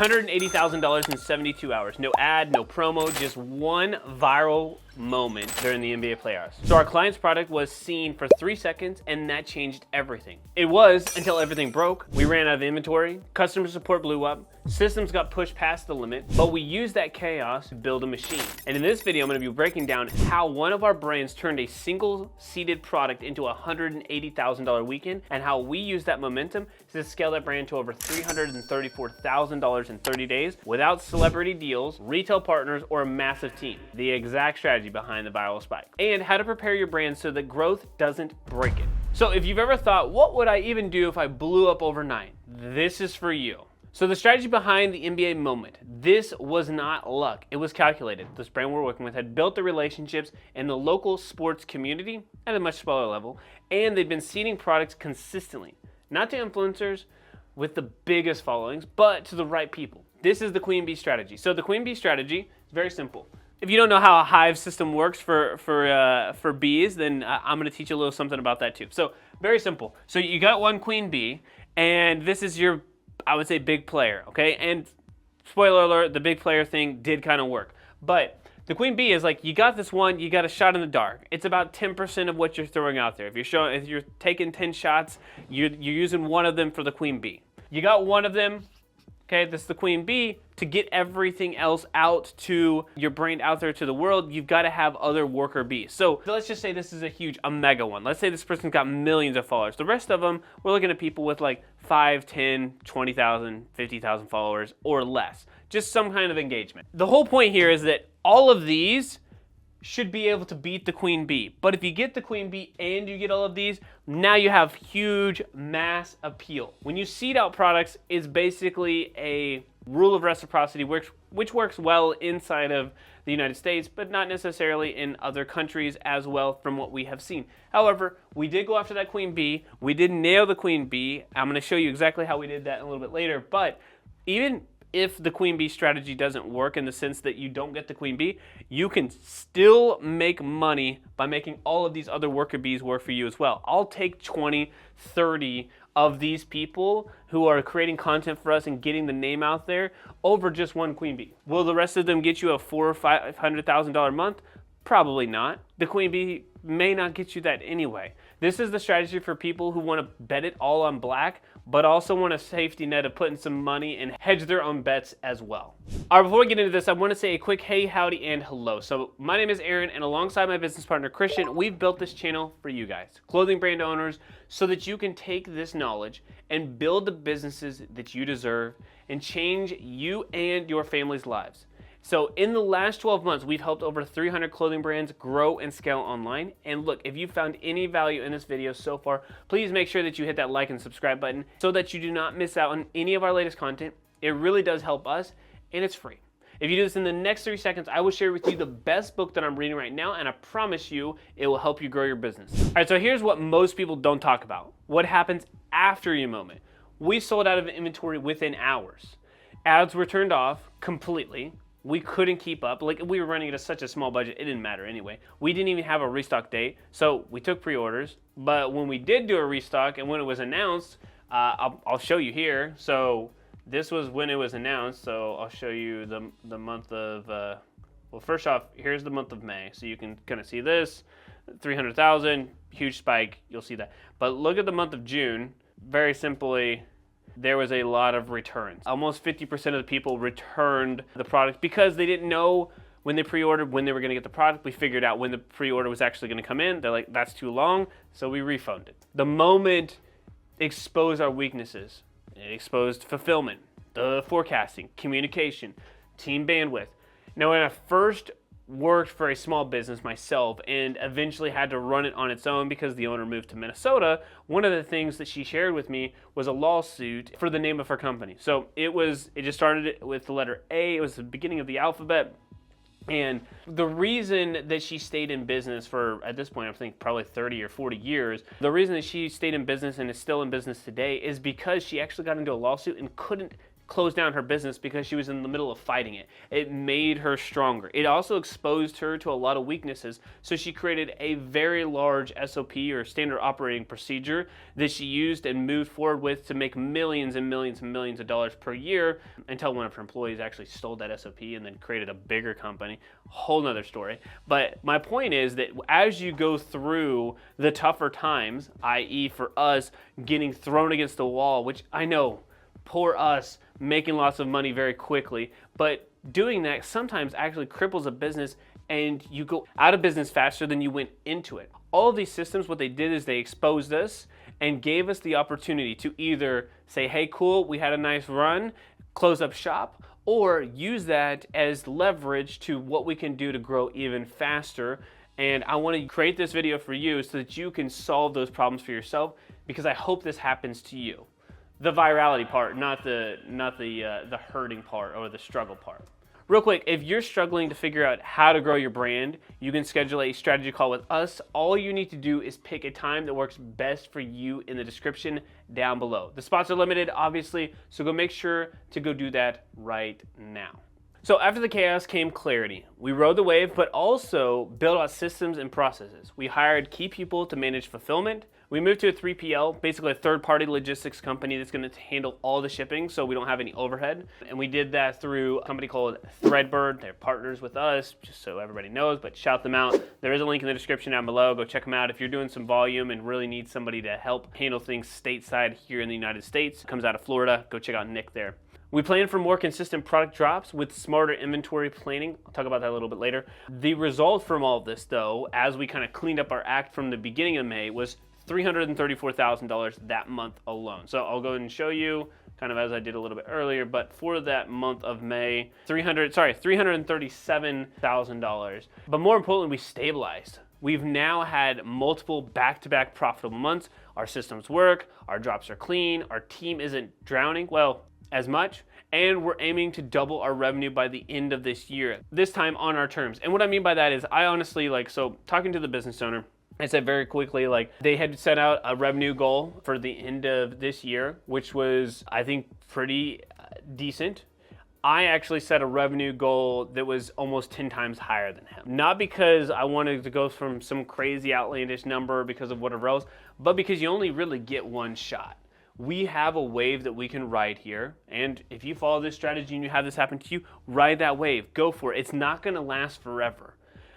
$180,000 in 72 hours. No ad, no promo, just one viral moment during the NBA playoffs. So our client's product was seen for 3 seconds and that changed everything. It was until everything broke. We ran out of inventory, customer support blew up, systems got pushed past the limit, but we used that chaos to build a machine. And in this video, I'm gonna be breaking down how one of our brands turned a single-seated product into a $180,000 weekend and how we used that momentum to scale that brand to over $334,000 in 30 days without celebrity deals, retail partners, or a massive team. The exact strategy behind the viral spike. And how to prepare your brand so that growth doesn't break it. So if you've ever thought, what would I even do if I blew up overnight? This is for you. So the strategy behind the NBA moment, this was not luck, it was calculated. This brand we're working with had built the relationships in the local sports community at a much smaller level, and they'd been seeding products consistently, not to influencers with the biggest followings, but to the right people. This is the Queen Bee strategy. So the Queen Bee strategy is very simple. If you don't know how a hive system works for bees, then I'm gonna teach you a little something about that too. So very simple. So you got one queen bee, and this is your, I would say, big player, okay? And spoiler alert, the big player thing did kind of work. But the queen bee is like, you got this one, you got a shot in the dark. It's about 10% of what you're throwing out there. If you're taking 10 shots, you're using one of them for the queen bee. You got one of them, okay, this is the queen bee. To get everything else out to your brand out there to the world, you've got to have other worker bees. So let's just say this is a mega one. Let's say this person's got millions of followers. The rest of them, we're looking at people with like 5, 10, 20,000, 50,000 followers or less. Just some kind of engagement. The whole point here is that all of these should be able to beat the queen bee. But if you get the queen bee and you get all of these, now you have huge mass appeal. When you seed out products, it's basically a rule of reciprocity, which works well inside of the United States, but not necessarily in other countries as well from what we have seen. However, we did go after that queen bee. We did nail the queen bee. I'm gonna show you exactly how we did that in a little bit later, but even if the queen bee strategy doesn't work in the sense that you don't get the queen bee, you can still make money by making all of these other worker bees work for you as well. I'll take 20, 30 of these people who are creating content for us and getting the name out there over just one queen bee. Will the rest of them get you a $400,000 or $500,000 a month? Probably not. The queen bee may not get you that anyway. This is the strategy for people who want to bet it all on black, but also want a safety net of putting some money and hedge their own bets as well. All right, before we get into this, I want to say a quick hey, howdy, and hello. So my name is Aaron, and alongside my business partner, Christian, we've built this channel for you guys, clothing brand owners, so that you can take this knowledge and build the businesses that you deserve and change you and your family's lives. So in the last 12 months, we've helped over 300 clothing brands grow and scale online. And look, if you found any value in this video so far, please make sure that you hit that like and subscribe button so that you do not miss out on any of our latest content. It really does help us, and it's free. If you do this in the next 30 seconds, I will share with you the best book that I'm reading right now, and I promise you it will help you grow your business. All right, so here's what most people don't talk about. What happens after your moment? We sold out of inventory within hours. Ads were turned off completely. We couldn't keep up. Like, we were running at such a small budget, it didn't matter anyway. We didn't even have a restock date, so we took pre-orders. But when we did do a restock and when it was announced, I'll show you here. So this was when it was announced, so I'll show you the month of, well, first off, here's the month of May. So you can kind of see this, 300,000, huge spike, you'll see that. But look at the month of June, very simply, there was a lot of returns. Almost 50% of the people returned the product because they didn't know when they pre-ordered when they were gonna get the product. We figured out when the pre-order was actually gonna come in. They're like, that's too long, so we refunded. The moment exposed our weaknesses. It exposed fulfillment, the forecasting, communication, team bandwidth. Now, when I first worked for a small business myself and eventually had to run it on its own because the owner moved to Minnesota, one of the things that she shared with me was a lawsuit for the name of her company. So it just started with the letter A. It was the beginning of the alphabet. And the reason that she stayed in business for, at this point, I think probably 30 or 40 years, the reason that she stayed in business and is still in business today is because she actually got into a lawsuit and couldn't close down her business because she was in the middle of fighting it. It made her stronger. It also exposed her to a lot of weaknesses. So she created a very large SOP or standard operating procedure that she used and moved forward with to make millions and millions and millions of dollars per year until one of her employees actually stole that SOP and then created a bigger company. Whole nother story. But my point is that as you go through the tougher times, i.e. for us getting thrown against the wall, which I know, poor us, making lots of money very quickly, but doing that sometimes actually cripples a business and you go out of business faster than you went into it. All of these systems, what they did is they exposed us and gave us the opportunity to either say, hey, cool, we had a nice run, close up shop, or use that as leverage to what we can do to grow even faster. And I want to create this video for you so that you can solve those problems for yourself, because I hope this happens to you. The virality part, not the hurting part or the struggle part. Real quick, if you're struggling to figure out how to grow your brand, you can schedule a strategy call with us. All you need to do is pick a time that works best for you in the description down below. The spots are limited, obviously, so go make sure to go do that right now. So after the chaos came clarity. We rode the wave, but also built out systems and processes. We hired key people to manage fulfillment. We moved to a 3PL, basically a third-party logistics company that's going to handle all the shipping so we don't have any overhead. And we did that through a company called Threadbird. They're partners with us, just so everybody knows, but shout them out. There is a link in the description down below. Go check them out. If you're doing some volume and really need somebody to help handle things stateside here in the United States, comes out of Florida, go check out Nick there. We plan for more consistent product drops with smarter inventory planning. I'll talk about that a little bit later. The result from all of this, though, as we kind of cleaned up our act from the beginning of May, was $334,000 that month alone. So I'll go ahead and show you, kind of as I did a little bit earlier, but for that month of May, $337,000. But more importantly, we stabilized. We've now had multiple back-to-back profitable months. Our systems work, our drops are clean, our team isn't drowning, well, as much, and we're aiming to double our revenue by the end of this year, this time on our terms. And what I mean by that is I honestly, so talking to the business owner, I said very quickly, they had set out a revenue goal for the end of this year, which was, I think, pretty decent. I actually set a revenue goal that was almost 10 times higher than him. Not because I wanted to go from some crazy outlandish number because of whatever else, but because you only really get one shot. We have a wave that we can ride here, and if you follow this strategy and you have this happen to you, ride that wave, go for it. It's not gonna last forever.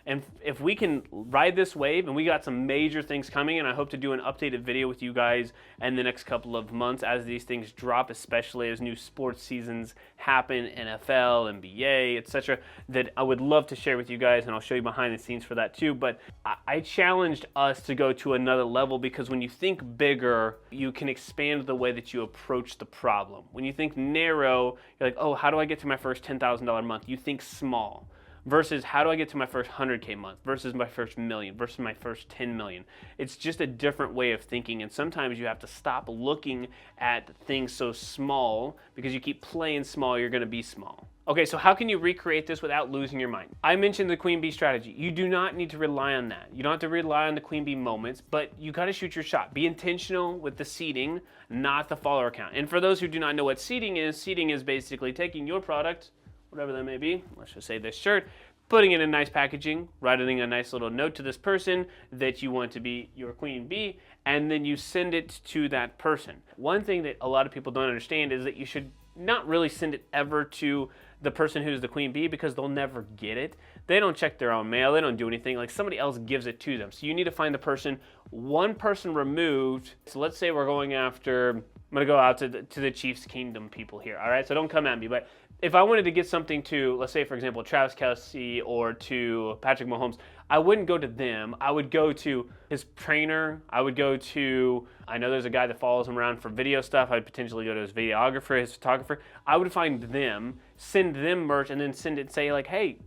And if we can ride this wave, and we got some major things coming, and I hope to do an updated video with you guys in the next couple of months as these things drop, especially as new sports seasons happen, NFL, NBA, etc., that I would love to share with you guys, and I'll show you behind the scenes for that too. But I challenged us to go to another level, because when you think bigger, you can expand the way that you approach the problem. When you think narrow, you're like, oh, how do I get to my first $10,000 month? You think small. Versus how do I get to my first 100K month versus my first million versus my first 10 million. It's just a different way of thinking, and sometimes you have to stop looking at things so small, because you keep playing small, you're gonna be small. Okay, so how can you recreate this without losing your mind? I mentioned the Queen Bee strategy. You do not need to rely on that. You don't have to rely on the Queen Bee moments, but you gotta shoot your shot. Be intentional with the seeding, not the follower count. And for those who do not know what seeding is basically taking your product, whatever that may be, let's just say this shirt, putting it in nice packaging, writing a nice little note to this person that you want to be your queen bee, and then you send it to that person. One thing that a lot of people don't understand is that you should not really send it ever to the person who's the queen bee, because they'll never get it. They don't check their own mail, they don't do anything, somebody else gives it to them. So you need to find the person, one person removed. So let's say we're going after, I'm gonna go out to the Chiefs Kingdom people here, all right? So don't come at me, but if I wanted to get something to, let's say, for example, Travis Kelce or to Patrick Mahomes, I wouldn't go to them. I would go to his trainer. I would go to, I know there's a guy that follows him around for video stuff. I'd potentially go to his videographer, his photographer. I would find them, send them merch, and then send it, say hey,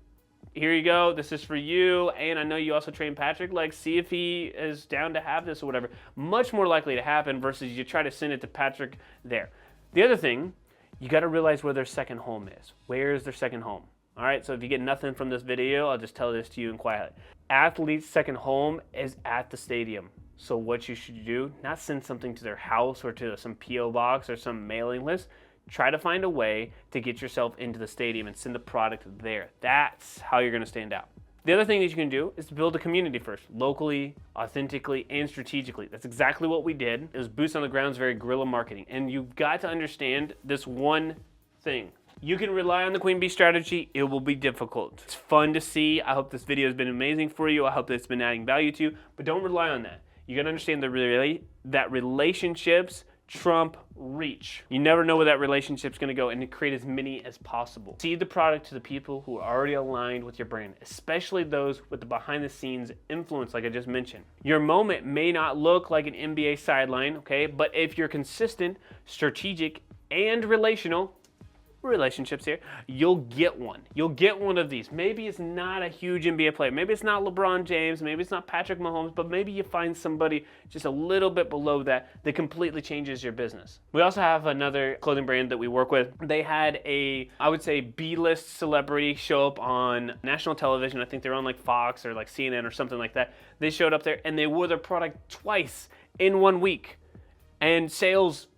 here you go, this is for you, and I know you also train Patrick, see if he is down to have this or whatever. Much more likely to happen versus you try to send it to Patrick there. The other thing, you got to realize where their second home is. Where is their second home? All right, so if you get nothing from this video, I'll just tell this to you in quiet. Athlete's second home is at the stadium. So what you should do, not send something to their house or to some P.O. box or some mailing list. Try to find a way to get yourself into the stadium and send the product there. That's how you're going to stand out. The other thing that you can do is to build a community first, locally, authentically, and strategically. That's exactly what we did. It was boots on the ground, very guerrilla marketing. And you've got to understand this one thing. You can rely on the Queen Bee strategy. It will be difficult. It's fun to see. I hope this video has been amazing for you. I hope that it's been adding value to you, but don't rely on that. You got to understand that relationships trump reach. You never know where that relationship's going to go, and to create as many as possible. See the product to the people who are already aligned with your brand, especially those with the behind the scenes influence like I just mentioned. Your moment may not look like an NBA sideline, okay? But if you're consistent, strategic, and relational, relationships here, you'll get one. You'll get one of these. Maybe it's not a huge NBA player. Maybe it's not LeBron James. Maybe it's not Patrick Mahomes, but maybe you find somebody just a little bit below that completely changes your business. We also have another clothing brand that we work with. They had I would say, B-list celebrity show up on national television. I think they were on like Fox or like CNN or something like that. They showed up there and they wore their product twice in 1 week. And sales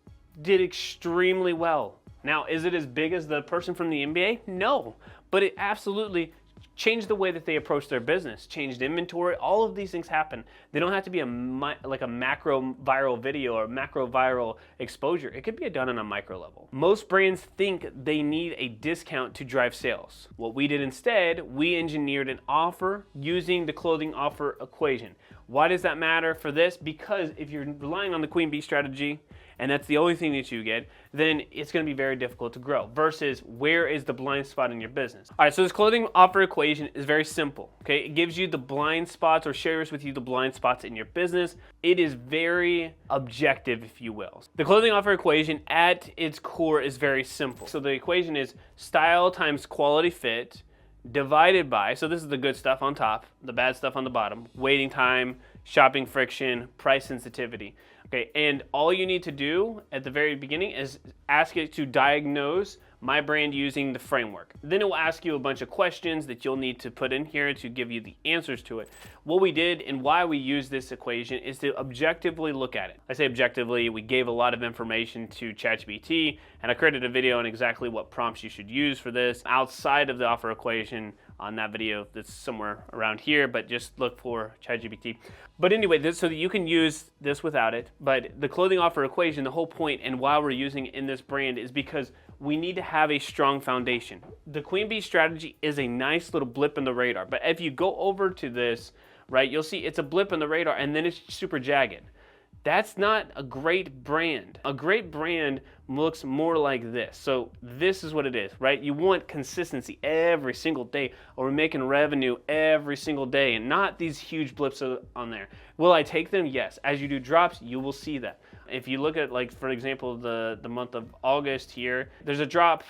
did extremely well. Now, is it as big as the person from the NBA? No, but it absolutely changed the way that they approach their business, changed inventory. All of these things happen. They don't have to be like a macro viral video or macro viral exposure. It could be done on a micro level. Most brands think they need a discount to drive sales. What we did instead, we engineered an offer using the clothing offer equation. Why does that matter for this? Because if you're relying on the Queen Bee strategy, and that's the only thing that you get, then it's going to be very difficult to grow versus where is the blind spot in your business. All right, so this clothing offer equation is very simple, okay? It gives you the blind spots or shares with you the blind spots in your business. It is very objective, if you will. The clothing offer equation at its core is very simple. So the equation is style times quality fit divided by, so this is the good stuff on top, the bad stuff on the bottom, waiting time, shopping friction, price sensitivity. Okay, and all you need to do at the very beginning is ask it to diagnose my brand using the framework. Then it will ask you a bunch of questions that you'll need to put in here to give you the answers to it. What we did and why we use this equation is to objectively look at it. I say objectively, we gave a lot of information to ChatGPT, and I created a video on exactly what prompts you should use for this outside of the offer equation on that video that's somewhere around here, but just look for ChatGPT. But anyway, so that you can use this without it, but the clothing offer equation, the whole point and why we're using it in this brand is because we need to have a strong foundation. The Queen Bee strategy is a nice little blip in the radar, but if you go over to this, right, you'll see it's a blip in the radar and then it's super jagged. That's not a great brand. A great brand looks more like this. So this is what it is, right? You want consistency every single day, or we're making revenue every single day and not these huge blips on there. Will I take them? Yes. As you do drops, you will see that. If you look at, like, for example, the month of August here, there's a drop.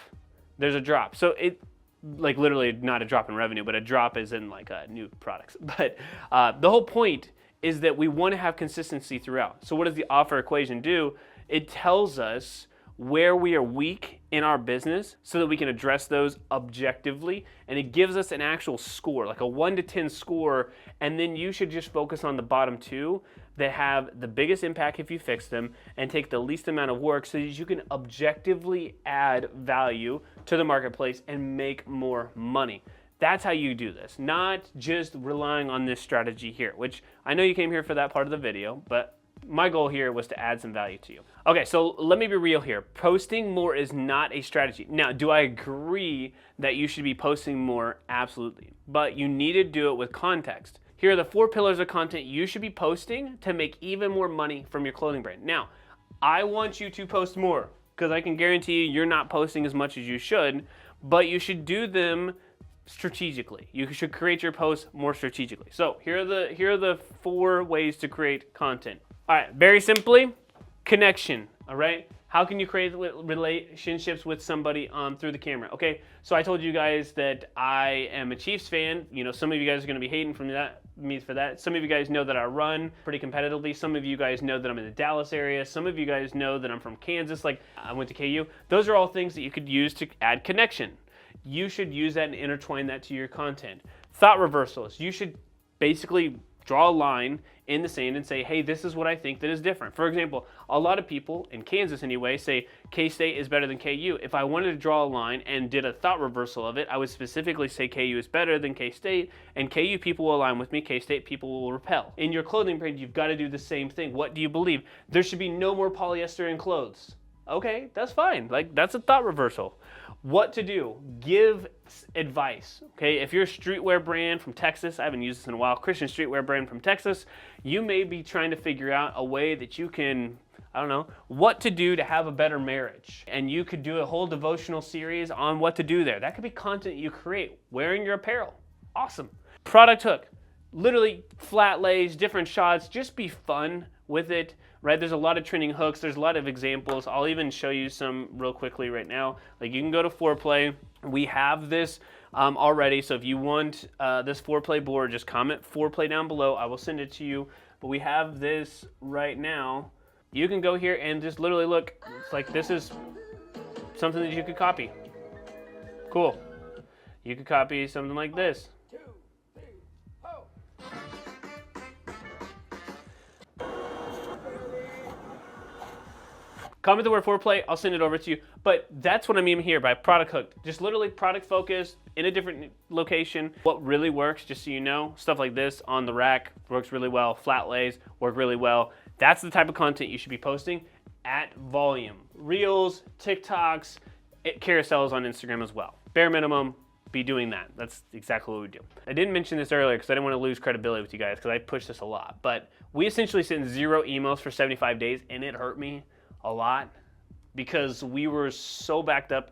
So it, like, literally not a drop in revenue, but a drop is in like new products. But the whole point is that we want to have consistency throughout. So what does the offer equation do? It tells us where we are weak in our business so that we can address those objectively, and it gives us an actual score, like a 1 to 10 score, and then you should just focus on the bottom two that have the biggest impact if you fix them and take the least amount of work so that you can objectively add value to the marketplace and make more money. That's how you do this, not just relying on this strategy here, which I know you came here for that part of the video, but my goal here was to add some value to you. Okay, so let me be real here. Posting more is not a strategy. Now, do I agree that you should be posting more? Absolutely. But you need to do it with context. Here are the 4 pillars of content you should be posting to make even more money from your clothing brand. Now, I want you to post more because I can guarantee you're not posting as much as you should, but you should do them strategically. You should create your posts more strategically. So here are the 4 ways to create content. All right, very simply, connection. All right, how can you create relationships with somebody through the camera? Okay, so I told you guys that I am a Chiefs fan. You know, some of you guys are going to be hating me for that. Some of you guys know that I run pretty competitively. Some of you guys know that I'm in the Dallas area. Some of you guys know that I'm from Kansas. Like, I went to KU. Those are all things that you could use to add connection. You should use that and intertwine that to your content. Thought reversals. You should basically draw a line in the sand and say, hey, this is what I think that is different. For example, a lot of people, in Kansas anyway, say K-State is better than KU. If I wanted to draw a line and did a thought reversal of it, I would specifically say KU is better than K-State, and KU people will align with me, K-State people will repel. In your clothing brand, you've got to do the same thing. What do you believe? There should be no more polyester in clothes. Okay, that's fine. Like, that's a thought reversal. What to do? Give advice. Okay, if you're a streetwear brand from Texas, I haven't used this in a while, Christian streetwear brand from Texas, you may be trying to figure out a way that you can, I don't know, what to do to have a better marriage. And you could do a whole devotional series on what to do there. That could be content you create wearing your apparel. Awesome. Product hook. Literally flat lays, different shots, just be fun with it, right? There's a lot of trending hooks. There's a lot of examples. I'll even show you some real quickly right now. Like, you can go to Foreplay. We have this already. So if you want this Foreplay board, just comment Foreplay down below. I will send it to you. But we have this right now. You can go here and just literally look. It's like, this is something that you could copy. Cool. You could copy something like this. Comment the word Foreplay, I'll send it over to you. But that's what I mean here by product hook. Just literally product focused in a different location. What really works, just so you know, stuff like this on the rack works really well. Flat lays work really well. That's the type of content you should be posting at volume. Reels, TikToks, carousels on Instagram as well. Bare minimum, be doing that. That's exactly what we do. I didn't mention this earlier because I didn't want to lose credibility with you guys because I push this a lot. But we essentially sent 0 emails for 75 days and it hurt me a lot because we were so backed up,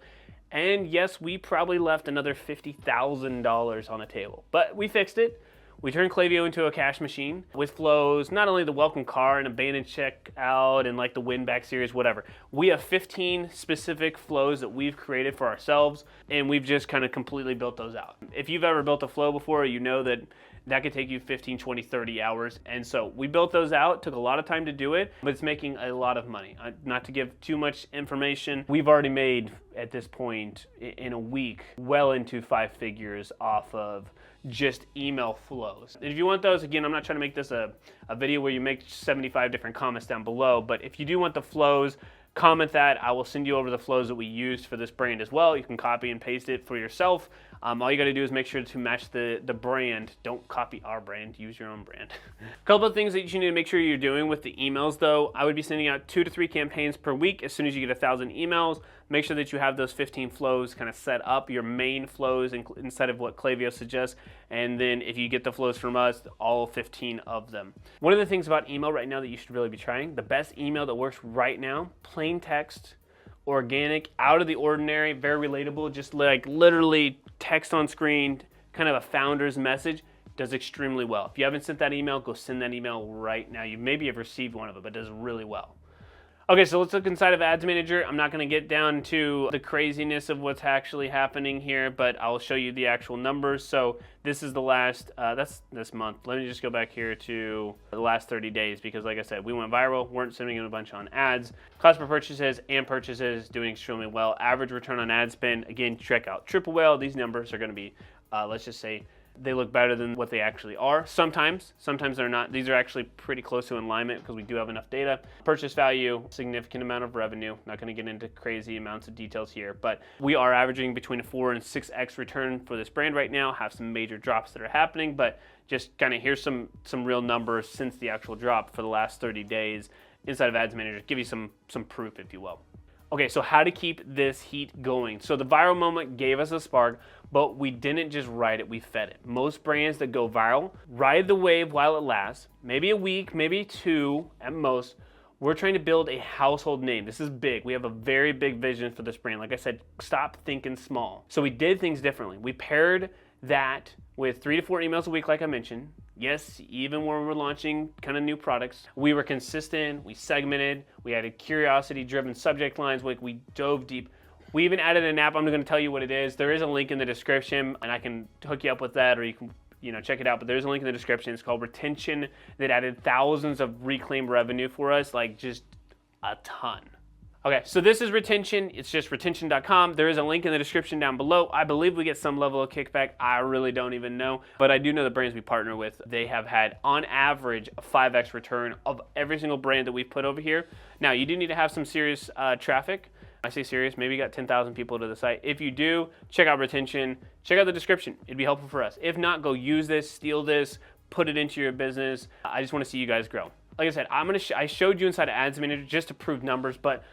and yes, we probably left another $50,000 on the table, but we fixed it. We turned Klaviyo into a cash machine with flows, not only the welcome car and abandoned checkout and like the win back series, whatever. We have 15 specific flows that we've created for ourselves, and we've just kind of completely built those out. If you've ever built a flow before, you know that that could take you 15, 20, 30 hours. And so we built those out, took a lot of time to do it, but it's making a lot of money. Not to give too much information, we've already made, at this point, in a week, well into 5 figures off of just email flows. And if you want those, again, I'm not trying to make this a video where you make 75 different comments down below, but if you do want the flows, comment that. I will send you over the flows that we used for this brand as well. You can copy and paste it for yourself. All you got to do is make sure to match the brand. Don't copy our brand. Use your own brand. A couple of things that you need to make sure you're doing with the emails, though. I would be sending out 2 to 3 campaigns per week. As soon as you get 1,000 emails, make sure that you have those 15 flows kind of set up, your main flows instead of what Klaviyo suggests. And then if you get the flows from us, all 15 of them. One of the things about email right now that you should really be trying, the best email that works right now, plain text, organic, out of the ordinary, very relatable, just like literally text on screen, kind of a founder's message, does extremely well. If you haven't sent that email, go send that email right now. You maybe have received one of them, but it does really well. Okay, so let's look inside of Ads Manager. I'm not going to get down to the craziness of what's actually happening here, but I'll show you the actual numbers. So this is the last, that's this month. Let me just go back here to the last 30 days because like I said, we went viral, weren't sending in a bunch on ads. Cost per purchases and purchases doing extremely well. Average return on ad spend, again, check out Triple Whale. These numbers are going to be, let's just say, they look better than what they actually are. Sometimes they're not. These are actually pretty close to alignment because we do have enough data. Purchase value, significant amount of revenue. Not going to get into crazy amounts of details here, but we are averaging between a 4 and 6x return for this brand right now. Have some major drops that are happening, but just kind of here's some real numbers since the actual drop for the last 30 days inside of Ads Manager. Give you some proof, if you will. Okay, so how to keep this heat going. So the viral moment gave us a spark, but we didn't just ride it, we fed it. Most brands that go viral ride the wave while it lasts, maybe a week, maybe 2 at most. We're trying to build a household name. This is big. We have a very big vision for this brand. Like I said, stop thinking small. So we did things differently. We paired that with 3 to 4 emails a week, like I mentioned. Yes, even when we're launching kind of new products, we were consistent, we segmented, we added curiosity-driven subject lines, like we dove deep. We even added an app. I'm going to tell you what it is. There is a link in the description, and I can hook you up with that, or you can check it out. But there's a link in the description. It's called Retention that added thousands of reclaimed revenue for us, like just a ton. Okay, so this is retention. It's just retention.com. There is a link in the description down below. I believe we get some level of kickback. I really don't even know. But I do know the brands we partner with, they have had, on average, a 5x return of every single brand that we've put over here. Now, you do need to have some serious traffic. I say serious, maybe you got 10,000 people to the site. If you do, check out retention. Check out the description. It'd be helpful for us. If not, go use this, steal this, put it into your business. I just want to see you guys grow. Like I said, I showed you inside of Ads Manager just to prove numbers, but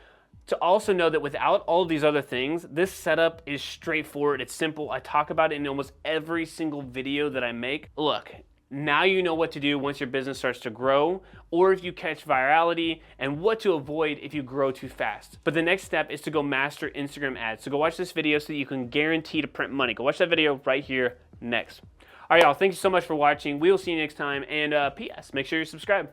to also know that without all of these other things, this setup is straightforward. It's simple. I talk about it in almost every single video that I make. Look, now you know what to do once your business starts to grow, or if you catch virality, and what to avoid if you grow too fast. But the next step is to go master Instagram ads. So go watch this video so that you can guarantee to print money. Go watch that video right here next. All right, y'all, thank you so much for watching. We will see you next time. And P.S., make sure you subscribe.